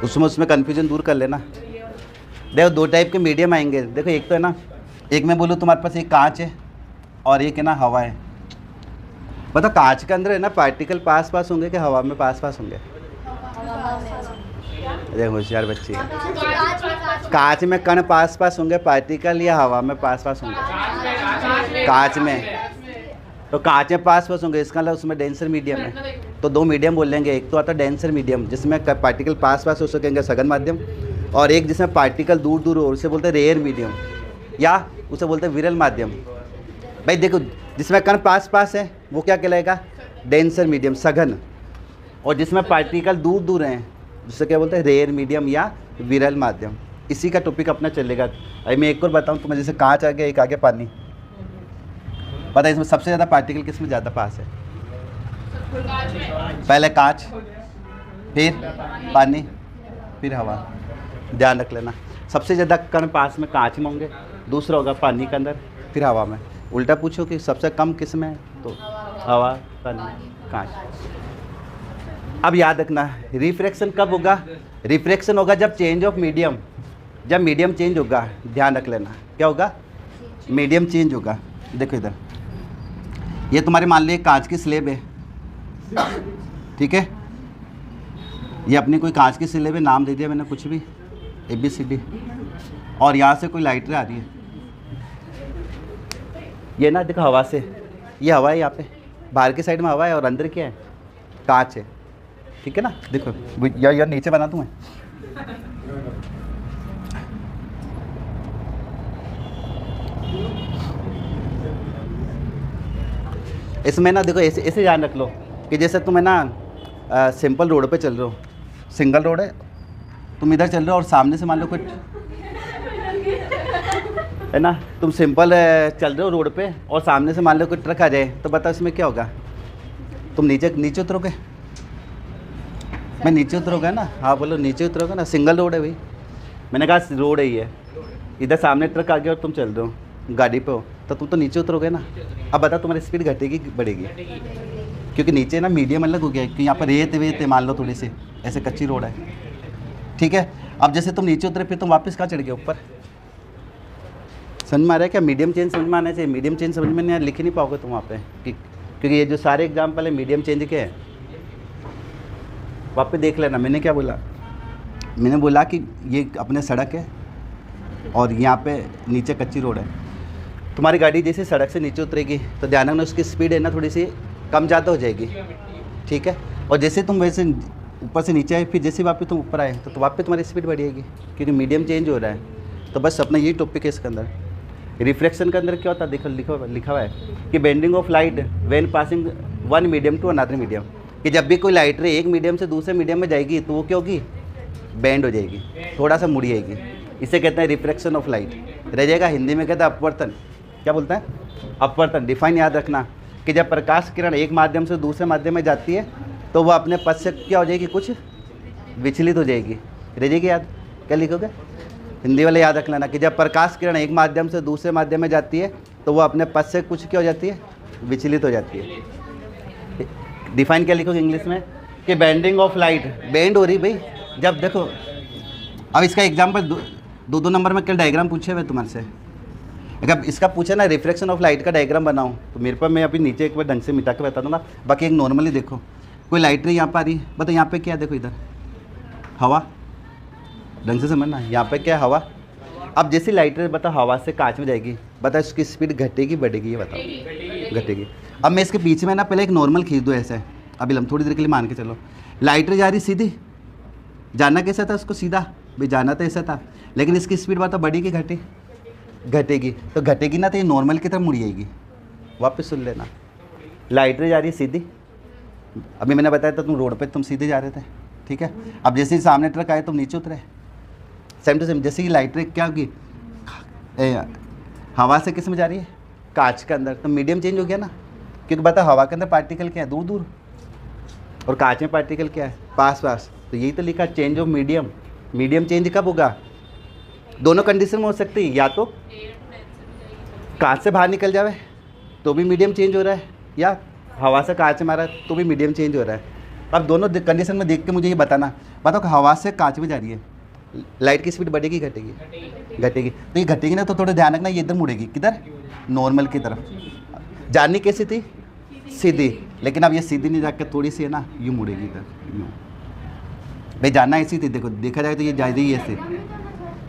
उसमें कन्फ्यूजन दूर कर लेना। देखो दो टाइप के मीडियम आएंगे। देखो एक तो है ना, एक मैं बोलूँ तुम्हारे पास एक कांच है और एक है ना हवा है। बताओ कांच के अंदर है ना पार्टिकल पास पास होंगे कि हवा में पास पास होंगे? देखो होशियार बच्ची है। कांच में कण पास पास होंगे पार्टिकल या हवा में पास पास होंगे? कांच में। तो कांच में पास पास होंगे, इसका मतलब उसमें डेंसर मीडियम है। तो दो मीडियम बोल लेंगे, एक तो आता है डेंसर मीडियम जिसमें पार्टिकल पास पास हो सकेंगे, सघन माध्यम, और एक जिसमें पार्टिकल दूर दूर हो, उसे बोलते हैं रेयर मीडियम या उसे बोलते हैं विरल माध्यम। भाई देखो जिसमें कण पास पास है वो क्या कहलाएगा? डेंसर मीडियम, सघन। और जिसमें पार्टिकल दूर दूर हैं जिसे क्या बोलते हैं? रेयर मीडियम या विरल माध्यम। इसी का टॉपिक अपना चलेगा। अभी मैं एक और बताऊँ तुम्हें, जैसे कांच आ गया, एक आगे पानी। पता है इसमें सबसे ज़्यादा पार्टिकल किस में ज़्यादा पास है? पहले कांच, फिर पानी, फिर हवा। ध्यान रख लेना, सबसे ज़्यादा कण पास में कांच में होंगे, दूसरा होगा पानी के अंदर, फिर हवा में। उल्टा पूछो कि सबसे कम किस में है, तो हवा, पानी, कांच। अब याद रखना रिफ्रैक्शन कब होगा? रिफ्रैक्शन होगा जब चेंज ऑफ मीडियम, जब मीडियम चेंज होगा। ध्यान रख लेना क्या होगा? मीडियम चेंज होगा। देखो इधर, ये तुम्हारे मान लीजिए कांच की स्लेब है, ठीक है? ये अपनी कोई कांच की स्लेब है, नाम दे दिया मैंने कुछ भी, ABCD। और यहाँ से कोई लाइटर आ रही है, ये ना देखो हवा से, ये हवा है, यहाँ पे बाहर की साइड में हवा है और अंदर क्या है? कांच है, ठीक है ना? देखो यार नीचे बना दूँ मैं। इसमें ना देखो ऐसे ध्यान रख लो कि जैसे तुम है ना सिंपल रोड पे चल रहे हो, सिंगल रोड है, तुम इधर चल रहे हो और सामने से मान लो कुछ है ना, तुम सिंपल चल रहे हो रोड पे और सामने से मान लो कोई ट्रक आ जाए, तो बताओ इसमें क्या होगा? तुम नीचे उतरोगे? मैं नीचे उतरोगे ना? हाँ बोलो, नीचे उतरोगे ना? सिंगल रोड है भाई, मैंने कहा रोड है ये, इधर सामने ट्रक आ गया और तुम चल रहे हो गाड़ी पे हो, तो तुम तो नीचे उतरोगे ना। अब बता तुम्हारी स्पीड घटेगी कि बढ़ेगी? क्योंकि नीचे ना मीडियम अलग हो गया है, कि यहाँ पर रेत वेत मान लो थोड़ी सी, ऐसे कच्ची रोड है, ठीक है? अब जैसे तुम नीचे उतरे फिर तुम वापस कहाँ चढ़ गए? ऊपर। समझ में आ रहा है क्या? मीडियम चेंज समझ में आना चाहिए। मीडियम चेंज समझ में नहीं लिख ही नहीं पाओगे तुम वहाँ पे, क्योंकि ये जो सारे एग्जाम्पल है मीडियम चेंज के हैं। वहाँ पे देख लेना मैंने क्या बोला। मैंने बोला कि ये अपने सड़क है और यहाँ पे नीचे कच्ची रोड है। तुम्हारी गाड़ी जैसे सड़क से नीचे उतरेगी तो ध्यान रखना उसकी स्पीड है ना थोड़ी सी कम ज़्यादा हो जाएगी, ठीक है? और जैसे तुम वैसे ऊपर से नीचे आए, फिर जैसे वापस तुम ऊपर आए तो वापस तुम्हारी स्पीड बढ़ेगी, क्योंकि मीडियम चेंज हो रहा है। तो बस अपना यही टॉपिक है इसके अंदर। रिफ्लेक्शन के अंदर क्या होता है? देखो लिखा हुआ है कि bending of light when passing one medium to another medium, कि जब भी कोई लाइट रे एक मीडियम से दूसरे मीडियम में जाएगी तो वो क्या होगी? बेंड हो जाएगी, थोड़ा सा मुड़ी जाएगी। इसे कहते हैं रिफ्रैक्शन ऑफ लाइट। रह जाएगा हिंदी में कहते हैं अपवर्तन। क्या बोलता है? अपवर्तन। डिफाइन याद रखना कि जब प्रकाश किरण एक माध्यम से दूसरे माध्यम में जाती है तो वह अपने पथ से क्या हो जाएगी? कुछ विचलित हो जाएगी। रह जाएगी याद? क्या लिखोगे? हिंदी वाले याद रख लेना कि जब प्रकाश किरण एक माध्यम से दूसरे माध्यम में जाती है तो वह अपने पथ से कुछ क्या हो जाती है? विचलित हो जाती है। डिफाइन क्या लिखोगे इंग्लिश में? कि बेंडिंग ऑफ लाइट, बेंड हो रही भाई। जब देखो अब इसका एग्जाम्पल दो नंबर में क्या डायग्राम पूछे हुए तुम्हारे से। अगर इसका पूछे ना रिफ्लेक्शन ऑफ लाइट का डायग्राम बनाऊं तो मेरे पर मैं अभी नीचे एक बार ढंग से मिटा के बता दूंगा। बाकी एक नॉर्मली देखो, कोई लाइट यहाँ पर आ रही, बताओ यहाँ पे क्या है? देखो इधर हवा, ढंग से समझना, यहाँ पे क्या है? हवा। अब जैसी लाइट बताओ हवा से कांच में जाएगी, बताओ इसकी स्पीड घटेगी बढ़ेगी? ये बताओ घटेगी। अब मैं इसके पीछे में ना पहले एक नॉर्मल खींच दूँ ऐसे, अभी हम थोड़ी देर के लिए मान के चलो लाइट जा रही सीधी, जाना कैसा था उसको? सीधा भाई जाना तो ऐसा था, लेकिन इसकी स्पीड बताओ बढ़ेगी घटे? घटेगी। तो घटेगी ना तो ये नॉर्मल की तरफ मुड़ जाएगी। वापस सुन लेना, लाइट जा रही है सीधी, अभी मैंने बताया था तुम रोड पे तुम सीधे जा रहे थे, ठीक है? अब जैसे ही सामने ट्रक आए तुम नीचे उतरे, सेम टू सेम। जैसे कि लाइट क्या होगी? हवा से किस में जा रही है? कांच के अंदर, तो मीडियम चेंज हो गया ना, क्योंकि बता हवा के अंदर पार्टिकल क्या है? दूर दूर, और कांच में पार्टिकल क्या है? पास पास। तो यही तो लिखा change of medium. Medium change कब होगा? दोनों कंडीशन में हो सकती है, या तो कांच से बाहर निकल जावे तो भी मीडियम चेंज हो रहा है, या हवा से कांच मारा तो भी मीडियम चेंज हो रहा है। अब दोनों कंडीशन में देख के मुझे ये बताना, बताओ कि हवा से कांच में जा रही है, लाइट की स्पीड बढ़ेगी घटेगी? घटेगी। तो ये घटेगी ना, तो थोड़ा ध्यान रखना, ये इधर मुड़ेगी, किधर? नॉर्मल की तरफ। जानी कैसी थी? सीधी, लेकिन अब ये सीधी नहीं जाकर थोड़ी सी है ना यूँ मुड़ेगी इधर, यूँ। भाई जानना ऐसी थी, देखो देखा जाए तो ये जा रही है ऐसे,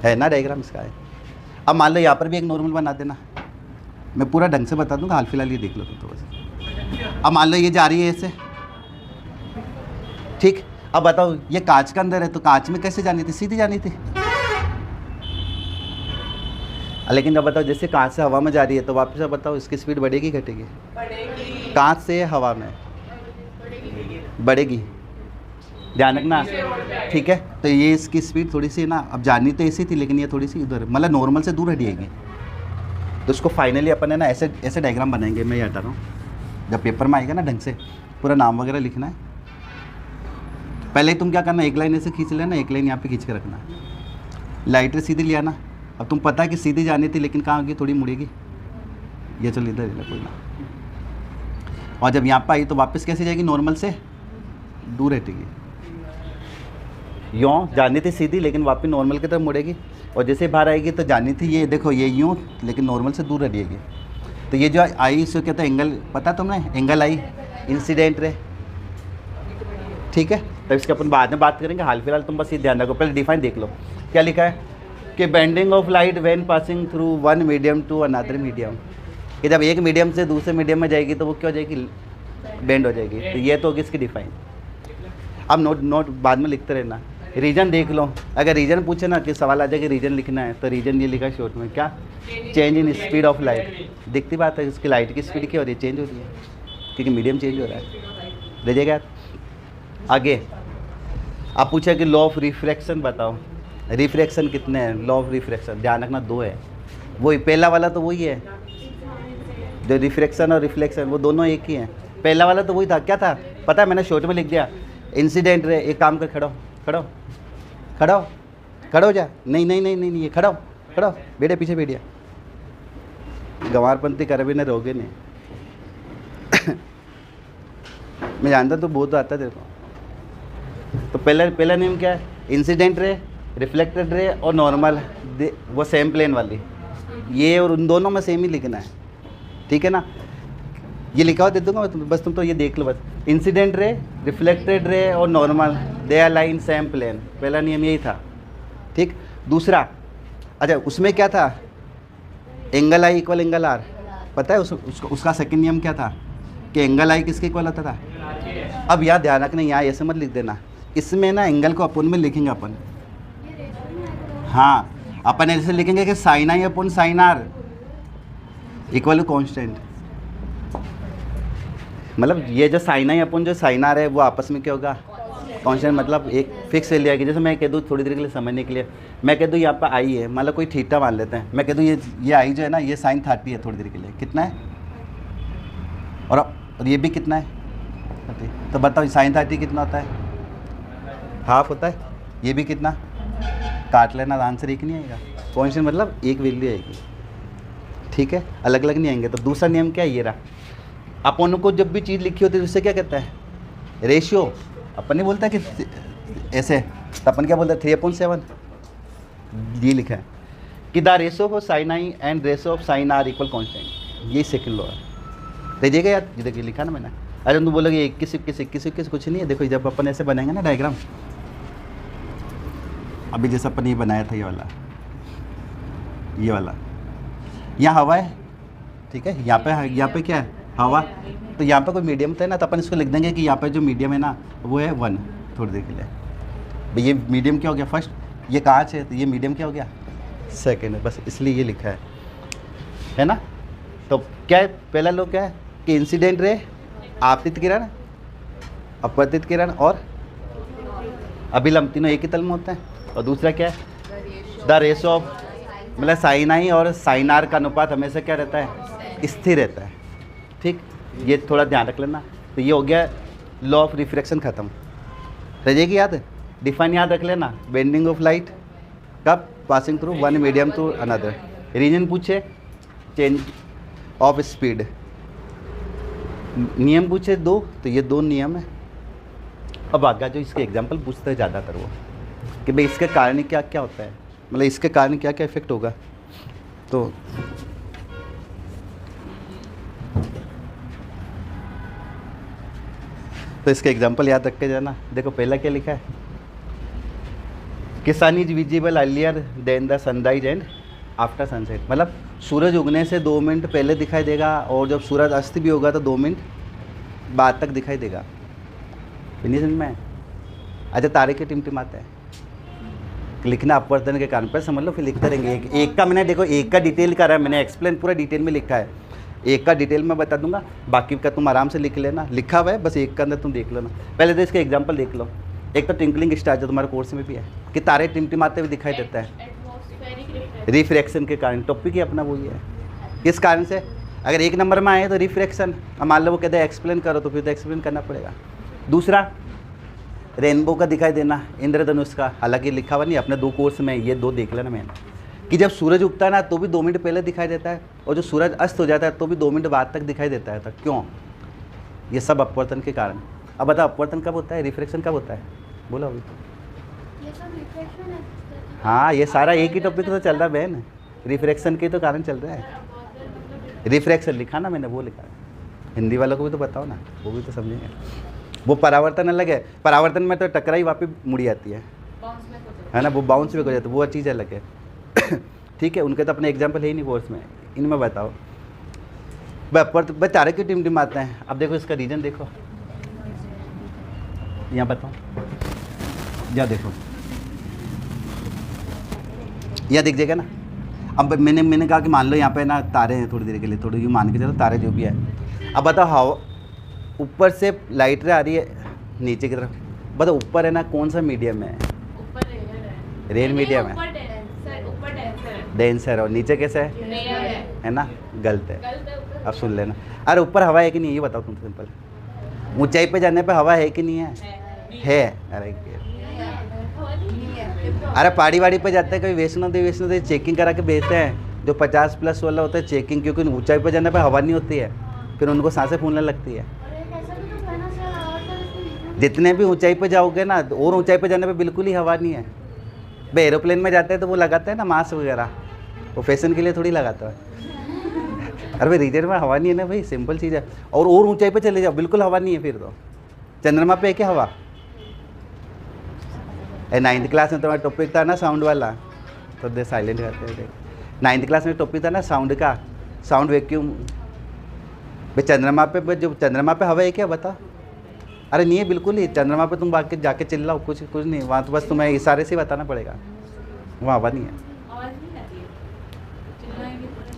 है ना डायग्राम इसका है। अब मान लो यहाँ पर भी एक नॉर्मल बना देना, मैं पूरा ढंग से बता दूंगा, हाल फिलहाल ये देख लो तो बस। अब मान लो ये जा रही है ऐसे, ठीक। अब बताओ ये कांच का अंदर है, तो कांच में कैसे जानी थी? सीधी जानी थी। लेकिन अब बताओ जैसे कांच से हवा में जा रही है, तो वापस अब बताओ इसकी स्पीड बढ़ेगी घटेगी? कांच से हवा में बढ़ेगी, ध्यान रखना, ठीक है। तो ये इसकी स्पीड थोड़ी सी ना, अब जानी तो ऐसी थी लेकिन ये थोड़ी सी उधर, मतलब नॉर्मल से दूर हटिएगी। तो इसको फाइनली अपन है ना ऐसे ऐसे डायग्राम बनाएंगे। मैं ये हटा रहा हूँ, जब पेपर में आएगा ना ढंग से पूरा नाम वगैरह लिखना है। पहले तुम क्या करना, एक लाइन ऐसे खींच लेना, एक लाइन यहाँ पे खींच के रखना, लाइटर सीधी लिया ना। अब तुम पता है कि सीधी जानी थी लेकिन कहाँ होगी, थोड़ी मुड़ेगी, ये चल इधर कोई ना। और जब यहाँ पे आई तो वापस कैसे जाएगी? नॉर्मल से दूर हटेगी। यूँ जानी थी सीधी लेकिन वापस नॉर्मल की तरफ मुड़ेगी। और जैसे बाहर आएगी तो जानी थी ये देखो ये यूँ, लेकिन नॉर्मल से दूर हटेगी। तो ये जो आई इसको कहते हैं एंगल, पता तुमने? एंगल आई इंसिडेंट रे, ठीक है। तो इसके अपन बाद में बात करेंगे, हाल फिलहाल तुम बस ये ध्यान रखो। पहले डिफाइन देख लो क्या लिखा है कि bending of light when passing through one medium to another medium, कि जब एक मीडियम से दूसरे मीडियम में जाएगी तो वो क्या हो जाएगी? बेंड हो जाएगी। तो ये तो होगी इसकी डिफाइन। अब नोट बाद में लिखते रहना। रीजन देख लो, अगर रीजन पूछे ना कि सवाल आ जाए कि रीजन लिखना है, तो रीजन ये लिखा है शॉर्ट में, क्या? Change in speed of light. दिखती बात है, इसकी लाइट की स्पीड क्या हो रही है? चेंज हो रही है, क्योंकि मीडियम चेंज हो रहा है। ले जाएगा आगे। आप पूछा कि लॉ ऑफ रिफ्रैक्शन बताओ, रिफ्रैक्शन कितने हैं? लॉ ऑफ रिफ्रैक्शन ध्यान रखना 2 है। वही पहला वाला तो वही है, जो रिफ्रैक्शन और रिफ्लेक्शन वो दोनों एक ही हैं। पहला वाला तो वही था, क्या था पता है? मैंने शॉर्ट में लिख दिया इंसिडेंट रे। एक काम कर, खड़ो खड़ो खड़ो खड़ो जा, नहीं नहीं नहीं नहीं ये खड़ो खड़ो, बेटे पीछे बैठिया, गंवारपंथी कर भी नहीं रहोगे नहीं। मैं जानता तो बहुत आता तेरे को। तो पहला नेम क्या है? इंसिडेंट रे, रिफ्लेक्टेड रे और नॉर्मल, वो सेम प्लेन वाली, ये और उन दोनों में सेम ही लिखना है, ठीक है ना। ये लिखा हुआ दे दूंगा बस, तुम तो ये देख लो बस। इंसिडेंट रे, रिफ्लेक्टेड रे और normal, they are line same plane. पहला नियम यही था, ठीक। दूसरा, अच्छा उसमें क्या था? Angle I equal angle R, पता है उसका सेकंड नियम क्या था? कि एंगल आई किसके इक्वल होता था? अब यहाँ ध्यान रखना, यहाँ ऐसे मत लिख देना, इसमें ना एंगल को अपन में लिखेंगे अपन। हाँ, अपन ऐसे लिखेंगे कि साइन आई अपन sine R equal to constant. मतलब ये जो साइन आई अपन जो साइन आर है वो आपस में क्या होगा? कॉन्स्टेंट। मतलब एक फिक्स ले लिया कि जैसे मैं कह दूँ थोड़ी देर के लिए समझने के लिए, मैं कह दूँ यहाँ पर आई है, मतलब कोई थीटा मान लेते हैं, मैं कह दूँ ये आई जो है ना ये साइन 30 है, थोड़ी देर के लिए कितना है? और ये भी कितना है? 30। तो बताओ साइन 30 कितना होता है? हाफ होता है। ये भी कितना? काट लेना, आंसर एक नहीं आएगा। कॉन्स्टेंट मतलब एक वैल्यू आएगी, ठीक है, अलग अलग नहीं आएंगे। तो दूसरा नियम क्या है? ये रहा। अपन को जब भी चीज़ लिखी होती है उससे क्या कहता है? रेशियो। अपन नहीं बोलता कि ऐसे, तो अपन क्या बोलते हैं? 3/7। ये लिखा है कि the ratio of sine I and ratio of sine R equal constant. ये सेकंड लॉ है, देखिएगा यार, ये देखिए लिखा ना मैंने। अरे तुम बोलोगे 21 21 21 21 कुछ नहीं है। देखो जब अपन ऐसे बनाएंगे ना डायग्राम, अभी जैसे अपन ये बनाया था, ये वाला यहाँ हवा है, ठीक है, यहाँ पे क्या है? हवा। तो यहाँ पे कोई मीडियम था ना, तो अपन इसको लिख देंगे कि यहाँ पे जो मीडियम है ना वो है 1, थोड़ी देर के लिए। भाई ये मीडियम क्या हो गया? फर्स्ट। ये कांच है तो ये मीडियम क्या हो गया? सेकेंड है, बस इसलिए ये लिखा है ना। तो क्या है? पहला लो क्या है कि इंसिडेंट रे, आपतित किरण, अपवर्तित किरण और अभिलंब, तीनों एक ही तल में होते हैं। और दूसरा क्या है? द रेशियो ऑफ, मतलब साइन आई और साइन आर का अनुपात हमेशा क्या रहता है? स्थिर रहता है, ठीक। ये थोड़ा ध्यान रख लेना। तो ये हो गया लॉ ऑफ रिफ्रैक्शन ख़त्म। रहिएगी याद? डिफाइन याद रख लेना। बेंडिंग ऑफ लाइट कब? Passing through one medium to another. Reason पूछे? Change of speed. नियम पूछे 2, तो ये 2 नियम है। अब आगे जो इसके एग्जाम्पल पूछते हैं ज़्यादातर वो कि भाई इसके कारण क्या क्या होता है, मतलब इसके कारण क्या क्या इफेक्ट होगा। तो इसके एग्जाम्पल याद रख के जाना। देखो पहला क्या लिखा है, कि sun is visible earlier than the sunrise and after sunset, मतलब सूरज उगने से 2 मिनट पहले दिखाई देगा और जब सूरज अस्त भी होगा तो 2 मिनट बाद तक दिखाई देगा। नहीं समझ में? अच्छा तारे के टिमटिमाते हैं, लिखना अपवर्तन के कारण पर समझ लो, फिर लिखते रहेंगे। एक का मैंने देखो एक का डिटेल करा है, मैंने एक्सप्लेन पूरा डिटेल में लिखा है, एक का डिटेल में बता दूंगा, बाकी का तुम आराम से लिख लेना, लिखा हुआ है, बस एक का अंदर तुम देख लेना। पहले तो इसके एग्जाम्पल देख लो। एक तो ट्विंकलिंग स्टार जो तुम्हारे कोर्स में भी है कि तारे टिमटिमाते हुए दिखाई देता है, रिफ्रैक्शन के कारण। टॉपिक ही अपना वही है, किस कारण से। अगर 1 नंबर में आए तो रिफ्रैक्शन, मान लो वो कहते हैं एक्सप्लेन करो तो फिर तो एक्सप्लेन करना पड़ेगा। दूसरा रेनबो का दिखाई देना, इंद्रधनुष का, हालांकि लिखा हुआ नहीं अपने 2 कोर्स में, ये 2 देख लेना मैंने, कि जब सूरज उगता है ना तो भी 2 मिनट पहले दिखाई देता है, और जो सूरज अस्त हो जाता है तो भी 2 मिनट बाद तक दिखाई देता है। तो क्यों? ये सब अपवर्तन के कारण। अब बता अपवर्तन कब होता है, रिफ्रैक्शन कब होता है, बोलो अभी। ये सब रिफ्लेक्शन है। हाँ ये सारा एक ही टॉपिक तो चल रहा है बहन, रिफ्रैक्शन के तो कारण चल रहा है। रिफ्रैक्शन लिखा ना मैंने, वो लिखा है। हिंदी वालों को भी तो बताओ ना, वो भी तो समझेंगे। वो परावर्तन अलग है, परावर्तन में तो टकराई वापस मुड़ी आती है ना, वो बाउंस भी हो जाता है, वो चीज़ अलग है। ठीक है, उनके तो अपने एग्जाम्पल है ही नहीं कोर्स में, इनमें बताओ। भाई तारे की टिमटिमाते हैं। अब देखो इसका रीजन देखो, यहाँ बताओ, यहाँ देखो, यहाँ दिख जाएगा ना। अब मैंने कहा कि मान लो यहाँ पे ना तारे हैं, थोड़ी देर के लिए, थोड़ी यूँ मान के चलो तारे जो भी है। अब बताओ हवा ऊपर से लाइट रे आ रही है नीचे की तरफ, बताओ ऊपर है ना कौन सा मीडियम है, रेन मीडियम है, डेंसर, और नीचे कैसे है ना, गलत है। अब सुन लेना, अरे ऊपर हवा है कि नहीं ये बताओ तुम, सिंपल। ऊंचाई पे जाने पे हवा है कि नहीं है? अरे पहाड़ी वाड़ी पे जाते हैं कभी, वैष्णो देवी चेकिंग करा के भेजते हैं, जो 50+ वाला होता है चेकिंग, क्योंकि ऊंचाई पे जाने पे हवा नहीं होती है, फिर उनको सांसें फूलने लगती है। जितने भी ऊंचाई पे जाओगे ना, और ऊंचाई पे जाने पे बिल्कुल ही हवा नहीं है। भाई एरोप्लेन में जाते हैं तो वो लगाते हैं ना मास्क वगैरह, वो फैशन के लिए थोड़ी लगाता है। अरे भाई रीजन में हवा नहीं है ना भाई, सिंपल चीज़ है। और ऊंचाई पे चले जाओ बिल्कुल हवा नहीं है, फिर तो चंद्रमा पे है क्या हवा? 9th क्लास में तुम्हारा टॉपिक था ना साउंड वाला, तो दे साइलेंट करते थे। 9th क्लास में टॉपिक था ना साउंड का, साउंड वैक्यूम। भाई चंद्रमा पे, जो चंद्रमा पे हवा है क्या बता? अरे नहीं है बिल्कुल ही, चंद्रमा पे तुम बाकी जाके चिल्लाओ, कुछ नहीं वहाँ, तो बस तुम्हें इशारे से बताना पड़ेगा, वहाँ हवा नहीं है।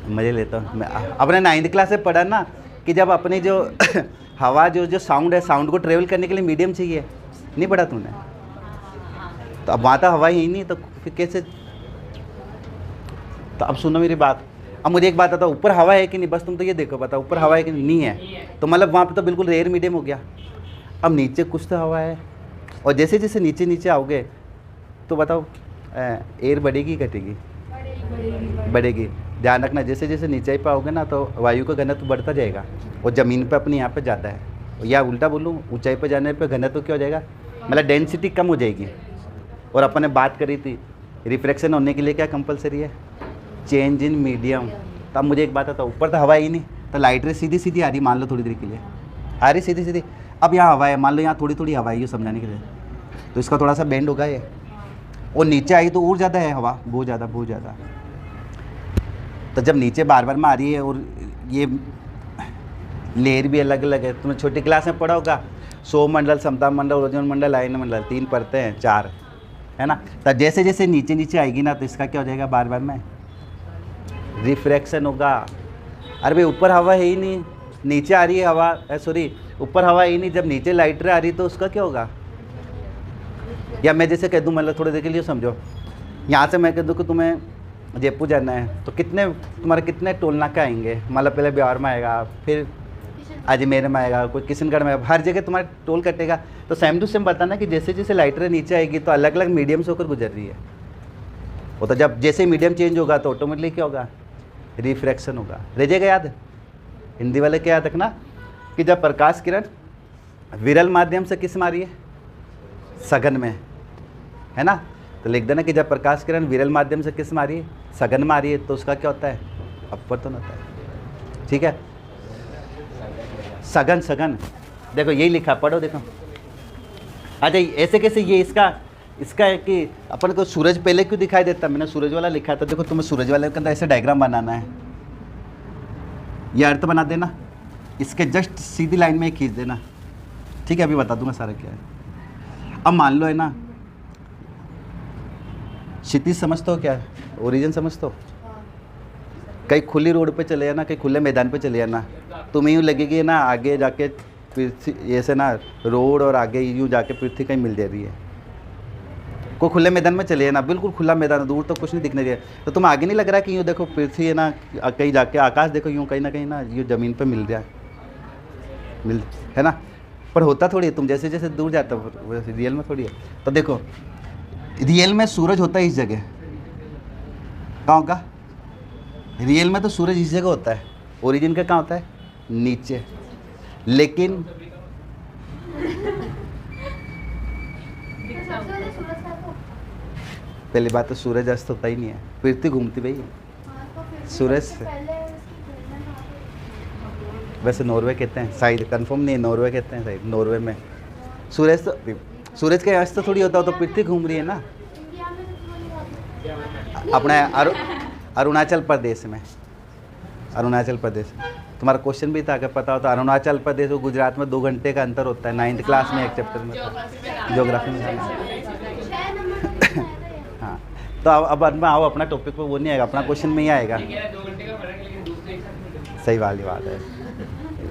मज़े लेता हूँ मैं, अपने 9th क्लास से पढ़ा ना कि जब अपनी जो हवा जो साउंड है, साउंड को ट्रेवल करने के लिए मीडियम चाहिए, नहीं पढ़ा तुमने? तो अब वहाँ तो हवा ही नहीं, तो फिर कैसे? तो अब सुनो मेरी बात, अब मुझे एक बात बताओ, ऊपर हवा है कि नहीं, बस तुम तो ये देखो बताओ, ऊपर हवा है कि नहीं है, तो मतलब वहाँ पे तो बिल्कुल रेयर मीडियम हो गया। अब नीचे कुछ तो हवा है, और जैसे जैसे नीचे आओगे तो बताओ एयर बढ़ेगी घटेगी? बढ़ेगी। ध्यान रखना, जैसे जैसे नीचे पे आओगे ना तो वायु का घनत्व बढ़ता जाएगा, और ज़मीन पे अपने यहाँ पे ज़्यादा है, या उल्टा बोलूँ ऊंचाई पे जाने पे घनत्व क्या हो जाएगा, मतलब डेंसिटी कम हो जाएगी। और अपन ने बात करी थी रिफ्रैक्शन होने के लिए क्या कंपलसरी है, चेंज इन मीडियम। तो अब मुझे एक बात आता, ऊपर तो हवा ही नहीं, तो लाइट रे सीधी सीधी आ रही, मान लो थोड़ी देर के लिए आ रही सीधी सीधी। अब यहाँ हवा है, मान लो यहाँ थोड़ी थोड़ी हवा है, ये समझाने के लिए, तो इसका थोड़ा सा बेंड होगा ये, और नीचे आई तो और ज़्यादा है हवा, बहुत ज़्यादा। तो जब नीचे बार बार में आ रही है, और ये लेयर भी अलग अलग है, तुमने छोटी क्लास में पढ़ा होगा, सौर मंडल, समताप मंडल, ओजोन मंडल, आयन मंडल, 3 परतें हैं, 4 है ना। तब जैसे जैसे नीचे आएगी ना, तो इसका क्या हो जाएगा, बार बार में रिफ्रैक्शन होगा। अरे भाई ऊपर हवा है ही नहीं, नीचे आ रही है हवा, सॉरी ऊपर हवा है ही नहीं, जब नीचे लाइट रे आ रही तो उसका क्या होगा? या मैं जैसे कह दूँ, मतलब थोड़ी देर के लिए समझो, यहाँ से मैं कह दूँ कि तुम्हें जयपुर जाना है, तो तुम्हारे कितने टोल नाके आएंगे, मतलब पहले बिहार में आएगा, फिर अजमेर में आएगा, कोई किशनगढ़ में, हर जगह तुम्हारा टोल कटेगा। तो सेम टू सेम बताना कि जैसे जैसे लाइट रे नीचे आएगी तो अलग अलग मीडियम से होकर गुजर रही है, वो तो जब जैसे मीडियम चेंज होगा तो ऑटोमेटिकली क्या होगा, रिफ्रैक्शन होगा। रह जाएगा याद, हिंदी वाले क्या याद रखना कि जब प्रकाश किरण विरल माध्यम से किस मारी है, सघन में, है ना। तो लिख देना कि जब प्रकाश किरण विरल माध्यम से किस मारी है, सघन मारी है, तो उसका क्या होता है, अपवर्तन होता है। ठीक है, सघन सघन, देखो यही लिखा, पढ़ो देखो। अच्छा ऐसे कैसे, ये इसका है कि अपन को सूरज पहले क्यों दिखाई देता, मैंने सूरज वाला लिखा था। देखो तुम्हें सूरज वाले के अंदर ऐसे डायग्राम बनाना है, ये अर्थ बना देना, इसके जस्ट सीधी लाइन में खींच देना। ठीक है, अभी बता दूंगा सारा क्या है। अब मान लो है ना, क्षितिज समझते हो क्या है, ओरिजिन समझते हो। कहीं खुली रोड पे चले जाना, कहीं खुले मैदान पे चले जाना, तुम्हें यूँ लगेगी ना आगे जाके पृथ्वी, ऐसे ना रोड और आगे यूँ जाके पृथ्वी कहीं मिल जा रही है। कोई खुले मैदान में चले जाना, बिल्कुल खुला मैदान, दूर तो कुछ नहीं दिखने चाहिए, तो तुम्हें आगे नहीं लग रहा है कि यूँ देखो पृथ्वी है ना, कहीं जाके आकाश देखो यूँ कहीं ना यूँ ज़मीन पे मिल रहा है ना। पर होता थोड़ी है, तुम जैसे जैसे दूर जाते हो वैसे रियल में थोड़ी है। तो देखो रियल में सूरज होता है इस जगह, कहाँ का, रियल में तो सूरज इस जगह होता है, ओरिजिन का कहाँ होता है, नीचे। लेकिन पहली बात तो सूरज अस्त होता ही नहीं है, पृथ्वी घूमती भाई सूरज से। वैसे नॉर्वे कहते हैं शायद, कंफर्म नहीं, नॉर्वे कहते हैं शायद, नॉर्वे में सूरज तो, सूरज के अस्त थोड़ी होता हो, तो पृथ्वी घूम रही है ना। अपने अरुणाचल प्रदेश में, अरुणाचल प्रदेश तुम्हारा क्वेश्चन भी था, अगर पता हो तो। अरुणाचल प्रदेश और गुजरात में 2 घंटे का अंतर होता है, 9th क्लास में एक चैप्टर में, ज्योग्राफी में। हाँ, तो अब आओ अपना टॉपिक पे, वो नहीं आएगा, अपना क्वेश्चन में ही आएगा। सही वाली बात है,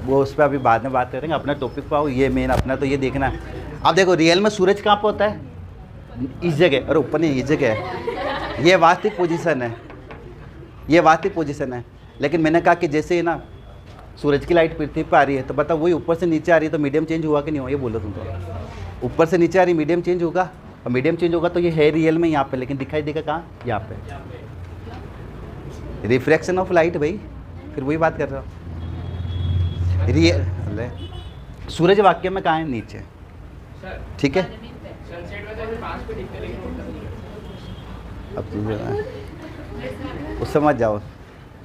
वो उस पर अभी बाद में बात करेंगे। अपना टॉपिक पे आओ, ये मेन अपना तो ये देखना है। अब देखो रियल में सूरज कहाँ पे होता है, इस जगह, और ऊपर नहीं, इस जगह है। ये वास्तविक पोजीशन है, ये वास्तविक पोजीशन है। लेकिन मैंने कहा कि जैसे ही ना सूरज की लाइट पृथ्वी पर आ रही है, तो बताओ वही ऊपर से नीचे आ रही है, तो मीडियम चेंज हुआ कि नहीं हुआ, ये बोलो तुम। तो ऊपर से नीचे आ रही, मीडियम चेंज होगा, और मीडियम चेंज होगा तो ये है रियल में यहाँ पे, लेकिन दिखाई देगा कहाँ, यहाँ पे। रिफ्रैक्शन ऑफ लाइट भाई, फिर वही बात कर रहा हूँ। रियल सूरज वाक्य में कहाँ है, नीचे। ठीक है, अब उस समझ जाओ।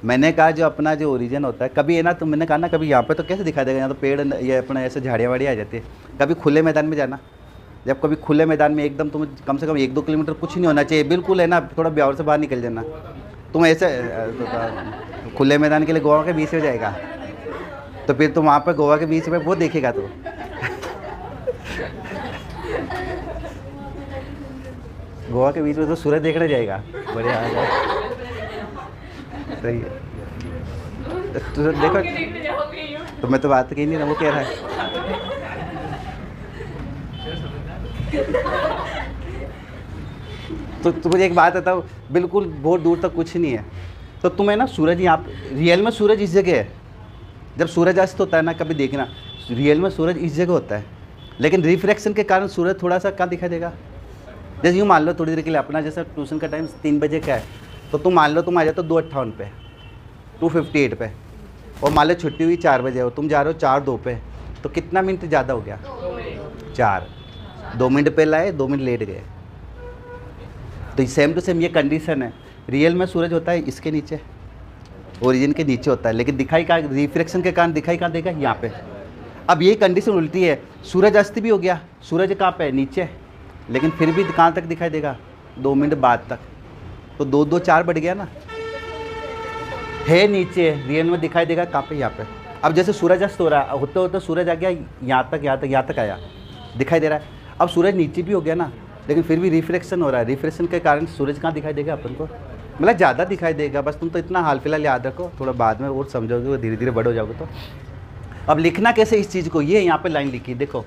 मैंने कहा जो अपना जो ओरिजिन होता है, कभी है ना, तो मैंने कहा ना कभी यहाँ पे तो कैसे दिखाई देगा, यहाँ तो पेड़ ये अपना ऐसे झाड़ियाँ वाड़ियाँ आ जाती है। कभी खुले मैदान में जाना, जब कभी खुले मैदान में एकदम तुम्हें कम से कम 1-2 किलोमीटर कुछ नहीं होना चाहिए, बिल्कुल है ना, थोड़ा ब्यावर से बाहर निकल जाना। तुम ऐसे खुले मैदान के लिए गोवा के बीच में जाएगा, तो फिर तुम वहाँ पर गोवा के बीच में वो देखेगा तो गोवा के बीच में तो सूरज देखने जाएगा, बढ़िया आ जाए। सही है, तो देखो, तो मैं तो बात कही नहीं ना, वो कह रहा है। तो मुझे एक बात बताओ, बिल्कुल बहुत दूर तक कुछ नहीं है, तो तुम्हें ना सूरज यहाँ रियल में सूरज इस जगह है। जब सूरज अस्त होता है ना, कभी देखना रियल में सूरज इस जगह होता है, लेकिन रिफ्रैक्शन के कारण सूरज थोड़ा सा कहाँ दिखाई देगा। जैसे यूँ मान लो थोड़ी देर के लिए अपना जैसा ट्यूशन का टाइम 3 बजे का है, तो तुम मान लो तुम आ जाते हो 2:58 पे, 2:58 पे, और मान लो छुट्टी हुई 4 बजे हो, तुम जा रहे हो 4:02 पे, तो कितना मिनट ज़्यादा हो गया, 4। 2 मिनट पहले आए, 2 मिनट लेट गए। तो सेम टू सेम ये कंडीशन है। रियल में सूरज होता है इसके नीचे, ओरिजिन के नीचे होता है, लेकिन दिखाई का रिफ्रैक्शन के कारण दिखाई कहाँ देगा, यहाँ पे। अब ये कंडीशन उल्टी है, सूरज अस्त भी हो गया, सूरज कहाँ पे है, नीचे, लेकिन फिर भी कहाँ तक दिखाई देगा, 2 मिनट बाद तक। तो 2-2 4 बढ़ गया ना, है नीचे, रियल में दिखाई देगा कहाँ पे, यहाँ पे। अब जैसे सूरज अस्त हो रहा है, होते होते सूरज आ गया यहाँ तक, यहाँ तक, यहाँ तक आया, दिखाई दे रहा है। अब सूरज नीचे भी हो गया ना, लेकिन फिर भी रिफ्रैक्शन हो रहा है, रिफ्रैक्शन के कारण सूरज कहाँ दिखाई देगा अपन को, मतलब ज़्यादा दिखाई देगा। बस तुम तो इतना हाल फिलहाल याद रखो, थोड़ा बाद में और समझोगे, धीरे धीरे बड़े हो जाओगे। तो अब लिखना कैसे इस चीज़ को, ये यहाँ पे लाइन लिखी देखो।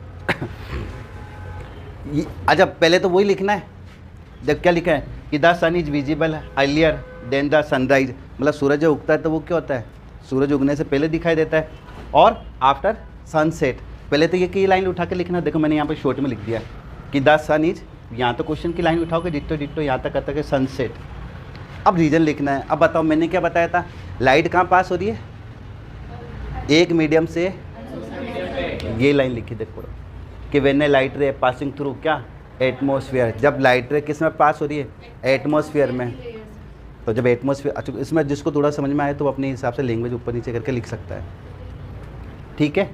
अच्छा पहले तो वही लिखना है, जब क्या लिखा है कि the sun is visible earlier than the sunrise, मतलब सूरज जब उगता है तो वो क्या होता है, सूरज उगने से पहले दिखाई देता है, और आफ्टर सनसेट। पहले तो ये की लाइन उठा के लिखना, देखो मैंने यहाँ पे शॉर्ट में लिख दिया कि द सन इज, यहाँ तो क्वेश्चन की लाइन उठाओगे डिट्टो डिट्टो यहाँ तक आता है सनसेट। अब रीजन लिखना है। अब बताओ मैंने क्या बताया था, लाइट कहाँ पास हो रही है, एक मीडियम से, ये लाइन लिखी देखो कि व्हेन ए लाइट रे पासिंग थ्रू क्या एटमॉस्फेयर। जब लाइट रे किस में पास हो रही है? एटमॉस्फेयर में। तो जब एटमॉस्फेयर, अच्छा इसमें जिसको थोड़ा समझ में आए तो अपने हिसाब से लैंग्वेज ऊपर नीचे करके लिख सकता है, ठीक है।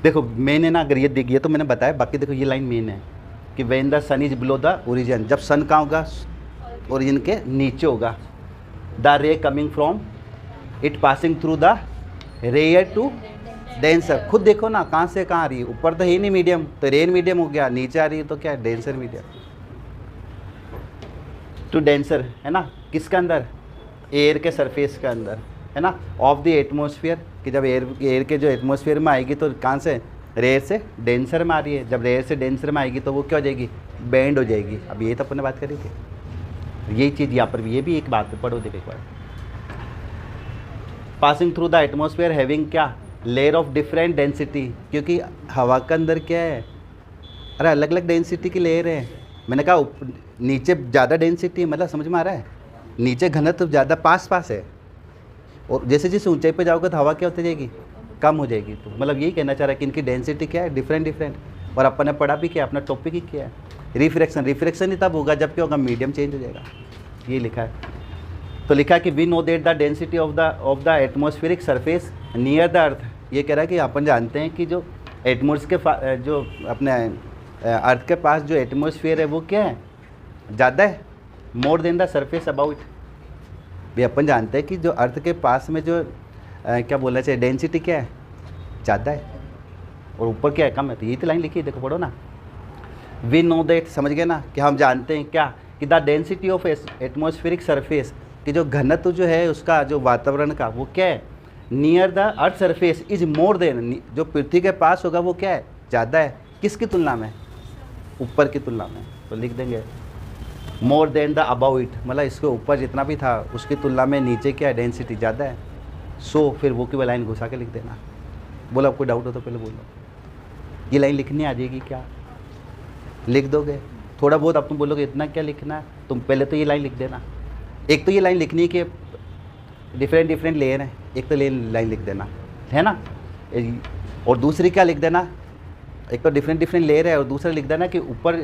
देखो मेन है ना, अगर ये तो मैंने बताया, बाकी देखो ये लाइन मेन है कि when the sun is below the origin, जब सन कहाँ होगा? ओरिजिन के नीचे होगा। The ray coming from it passing through the rare to denser. खुद देखो ना कहाँ से कहाँ आ रही है, ऊपर तो है ही नहीं मीडियम, तो रेयर मीडियम हो गया, नीचे आ रही है तो क्या है? डेंसर मीडियम टू डेंसर, है ना। किसके अंदर? एयर के सरफेस के अंदर, है ना, ऑफ द एटमॉस्फेयर, कि जब एयर के जो एटमॉस्फेयर में आएगी तो कहाँ से? रेयर से डेंसर में आ रही है। जब रेयर से डेंसर में आएगी तो वो क्या हो जाएगी? बैंड हो जाएगी। अब ये तो अपन ने बात करी थी, यही चीज़ यहाँ पर भी, ये भी एक बात है, पढ़ो देखो एक बार। Passing through the atmosphere having क्या? लेयर ऑफ डिफरेंट डेंसिटी, क्योंकि हवा के अंदर क्या है? अरे अलग अलग डेंसिटी की लेयर है। मैंने कहा नीचे ज़्यादा डेंसिटी, मतलब समझ में आ रहा है? नीचे घनत्व ज़्यादा पास है, और जैसे जैसे ऊंचाई पे जाओगे तो हवा क्या होती जाएगी? कम हो जाएगी। तो मतलब यही कहना चाह रहा है कि इनकी डेंसिटी क्या है? डिफरेंट। और अपन ने पढ़ा भी क्या? अपना टॉपिक ही क्या है? रिफ्रैक्शन ही तब होगा जब क्या होगा? मीडियम चेंज हो जाएगा। ये लिखा है। तो लिखा है कि we know that the density of the atmospheric surface near the earth. ये कह रहा है कि अपन जानते हैं कि जो एटमॉस्फेयर के जो अपने अर्थ के पास जो एटमॉस्फेयर है वो क्या है? ज़्यादा है, more than the surface about. भी अपन जानते हैं कि जो अर्थ के पास में जो क्या बोलना चाहिए, डेंसिटी क्या है? ज़्यादा है, और ऊपर क्या है? कम है। तो यही तो लाइन लिखी है, देखो पढ़ो ना। वी नो दैट, समझ गए ना, कि हम जानते हैं क्या? कि the density of atmospheric surface, कि जो घनत्व जो है उसका, जो वातावरण का, वो क्या है? Near the earth surface is more than, जो पृथ्वी के पास होगा वो क्या है? ज़्यादा है। किसकी तुलना में? ऊपर की तुलना में। तो लिख देंगे more than the above it, मतलब इसके ऊपर जितना भी था उसकी तुलना में नीचे क्या है? डेंसिटी ज़्यादा है। सो फिर वो की वो लाइन घुसा के लिख देना। बोलो आपको डाउट हो तो पहले बोलो। ये लाइन लिखनी आ जाएगी क्या? लिख दोगे थोड़ा बहुत। अब तुम बोलोगे इतना क्या लिखना है, तुम पहले तो ये लाइन लिख देना। एक तो ये लाइन लिखनी है कि डिफरेंट लेयर है, एक तो लाइन लिख देना, है ना। और दूसरी क्या लिख देना? एक तो डिफरेंट लेयर है, और दूसरा लिख देना कि ऊपर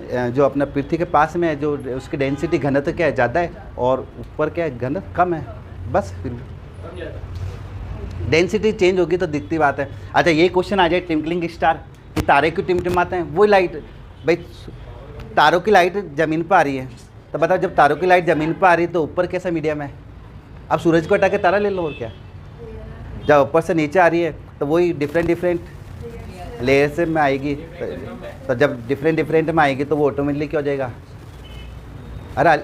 जो अपना पृथ्वी के पास में है जो उसकी डेंसिटी घनत्व क्या है? ज़्यादा है, और ऊपर क्या है? घनत्व कम है। बस फिर डेंसिटी चेंज होगी तो दिखती बात है। अच्छा ये क्वेश्चन आ जाए ट्विंकलिंग स्टार, कि तारे क्यों टिमटिमाते हैं? वो लाइट, भाई तारों की लाइट ज़मीन पर आ रही है, तो बताओ जब तारों की लाइट ज़मीन पर आ रही है तो ऊपर कैसा मीडियम है? अब सूरज को हटा के तारा ले लो, और क्या। जब ऊपर से नीचे आ रही है तो वही डिफरेंट लेयर से में आएगी, तो जब डिफरेंट में आएगी तो वो ऑटोमेटिकली क्या हो जाएगा? अरे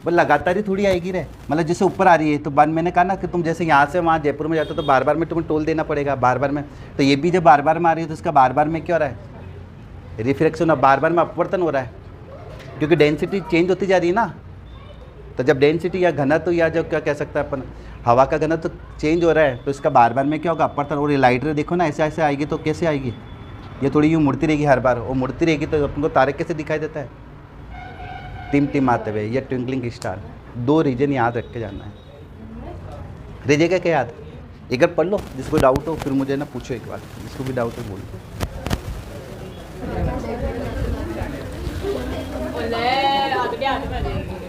वो लगातार ही थोड़ी आएगी रे, मतलब जैसे ऊपर आ रही है तो बाद मैंने कहा ना कि तुम जैसे यहाँ से वहाँ जयपुर में जाते हो तो बार बार में तुम्हें टोल देना पड़ेगा, बार बार में। तो ये भी जब बार बार में आ रही है तो इसका बार बार में क्या हो रहा है? रिफ्रैक्शन, अब बार बार में अपवर्तन हो रहा है, क्योंकि डेंसिटी चेंज होती जा रही है ना। तो जब डेंसिटी या घनत्व या जो क्या कह सकता है अपन, हवा का घनत्व चेंज हो रहा है तो इसका बार बार में क्या होगा? अपवर्तन। और ये लाइट रे देखो ना, ऐसे ऐसे आएगी तो कैसे आएगी? ये थोड़ी यूँ मुड़ती रहेगी हर बार, और मुड़ती रहेगी तो अपन को तारे कैसे दिखाई देता है? टिमटिमाते हुए, या ट्विंकलिंग स्टार। दो रीजन याद रख के जाना है। रीजन क्या याद? एक बार पढ़ लो, जिसको डाउट हो फिर मुझे ना पूछो एक बार, जिसको भी डाउट हो बोलो। ओले, आगे आ जाएगी।